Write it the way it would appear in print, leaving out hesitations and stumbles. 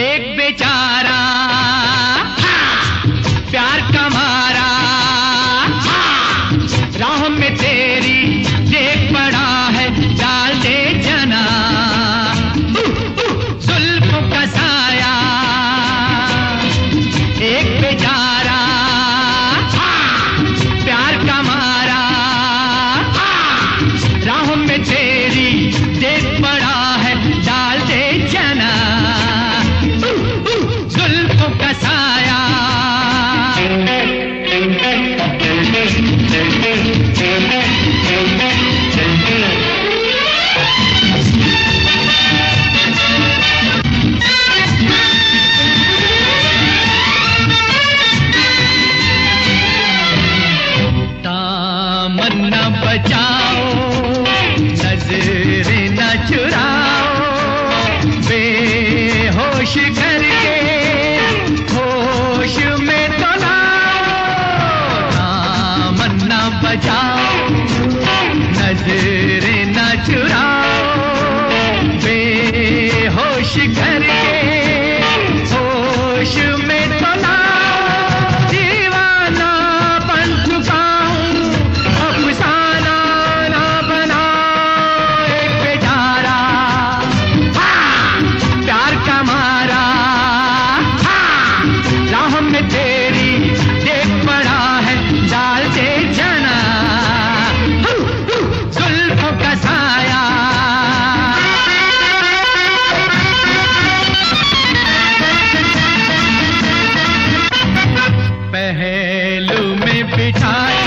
एक बेचारा प्यार का मारा, राह में तेरी देख पड़ा है, डाल दे जना जुल्फों का साया। एक बेचारा प्यार का मारा, राह में तेरी देख पड़ा है, डाल दे जना जुल्फों का साया। दामन न बचाओ, नजरें न चुराओ, बेहोश करके होश में तो लाओ। दामन न बचाओ, नजरें न चुराओ, बेहोश करके होश में तो लाओ। दीवाना बन चुका हूँ, अफसाना ना बनाओ। एक बेचारा प्यार का मारा, राह में तेरी देख पड़ा है, डाल दे जना जुल्फों का साया। पहलू में बिठाया